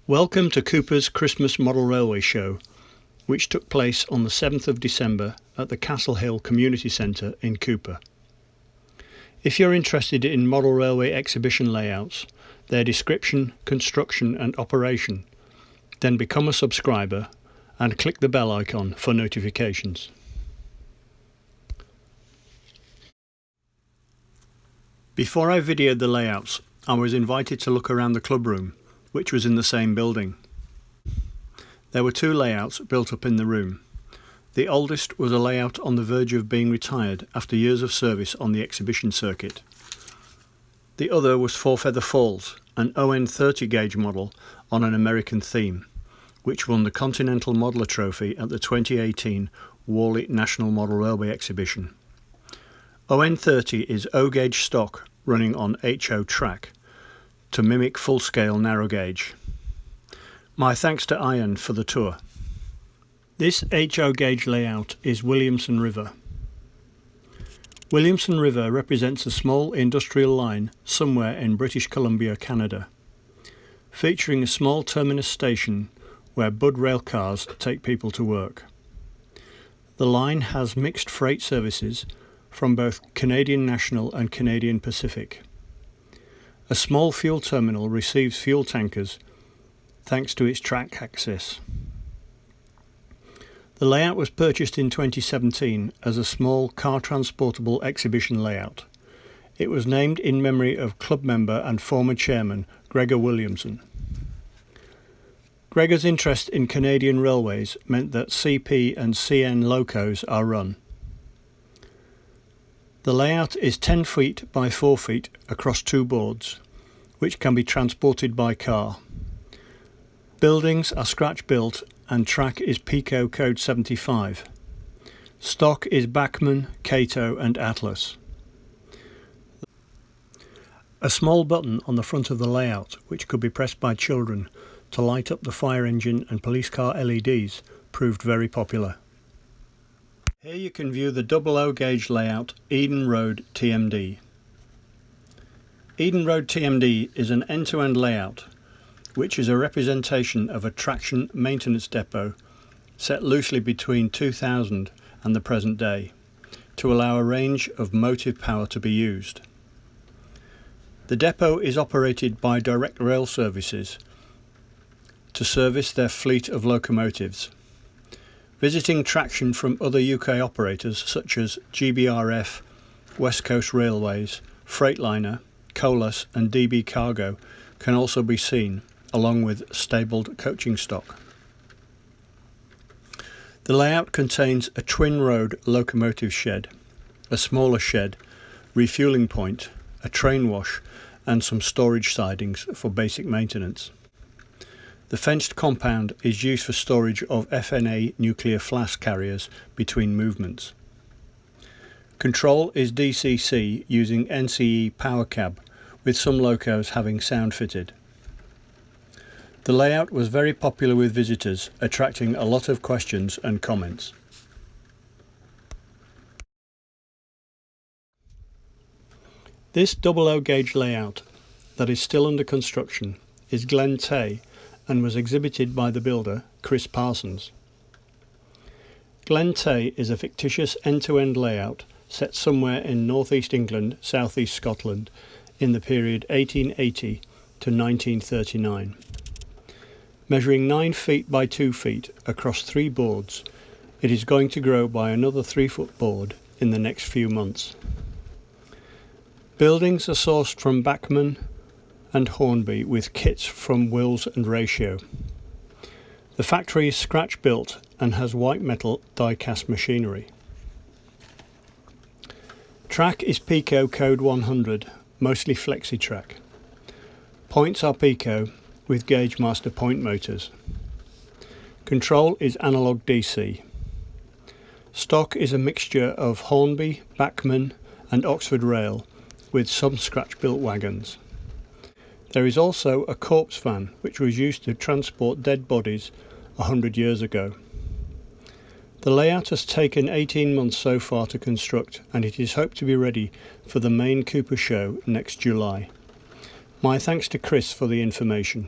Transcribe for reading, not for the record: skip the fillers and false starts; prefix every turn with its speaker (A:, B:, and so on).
A: Welcome to Cooper's Christmas Model Railway Show, which took place on the 7th of December at the Castle Hill Community Centre in Cooper. If you're interested in model railway exhibition layouts, their description, construction and operation, then become a subscriber and click the bell icon for notifications. Before I videoed the layouts, I was invited to look around the club room, which was in the same building. There were two layouts built up in the room. The oldest was a layout on the verge of being retired after years of service on the exhibition circuit. The other was Four Feather Falls, an ON 30 gauge model on an American theme, which won the Continental Modeler Trophy at the 2018 Worley National Model Railway Exhibition. ON 30 is O gauge stock running on HO track to mimic full-scale narrow gauge. My thanks to Ian for the tour. This HO gauge layout is Williamson River. Williamson River represents a small industrial line somewhere in British Columbia, Canada, featuring a small terminus station where Bud rail cars take people to work. The line has mixed freight services from both Canadian National and Canadian Pacific. A small fuel terminal receives fuel tankers thanks to its track access. The layout was purchased in 2017 as a small car transportable exhibition layout. It was named in memory of club member and former chairman Gregor Williamson. Gregor's interest in Canadian railways meant that CP and CN locos are run. The layout is 10 feet by 4 feet across two boards, which can be transported by car. Buildings are scratch built and track is Pico Code 75. Stock is Bachmann, Cato and Atlas. A small button on the front of the layout, which could be pressed by children to light up the fire engine and police car LEDs, proved very popular. Here you can view the double O gauge layout Eden Road TMD. Eden Road TMD is an end-to-end layout, which is a representation of a traction maintenance depot set loosely between 2000 and the present day, to allow a range of motive power to be used. The depot is operated by direct rail services to service their fleet of locomotives. Visiting traction from other UK operators such as GBRF, West Coast Railways, Freightliner, Colas and DB Cargo can also be seen, along with stabled coaching stock. The layout contains a twin-road locomotive shed, a smaller shed, refuelling point, a train wash and some storage sidings for basic maintenance. The fenced compound is used for storage of FNA nuclear flask carriers between movements. Control is DCC using NCE power cab, with some locos having sound fitted. The layout was very popular with visitors, attracting a lot of questions and comments. This double O gauge layout that is still under construction is Glen Tay and was exhibited by the builder Chris Parsons. Glen Tay is a fictitious end-to-end layout set somewhere in northeast England, southeast Scotland in the period 1880 to 1939. Measuring 9 feet by 2 feet across 3 boards, it is going to grow by another 3-foot board in the next few months. Buildings are sourced from Bachmann and Hornby with kits from Wills and Ratio. The factory is scratch built and has white metal die cast machinery. Track is Pico Code 100, mostly flexi track. Points are Pico with Gauge Master point motors. Control is analog DC. Stock is a mixture of Hornby, Bachmann and Oxford Rail with some scratch built wagons. There is also a corpse van which was used to transport dead bodies 100 years ago. The layout has taken 18 months so far to construct, and it is hoped to be ready for the main Cooper show next July. My thanks to Chris for the information.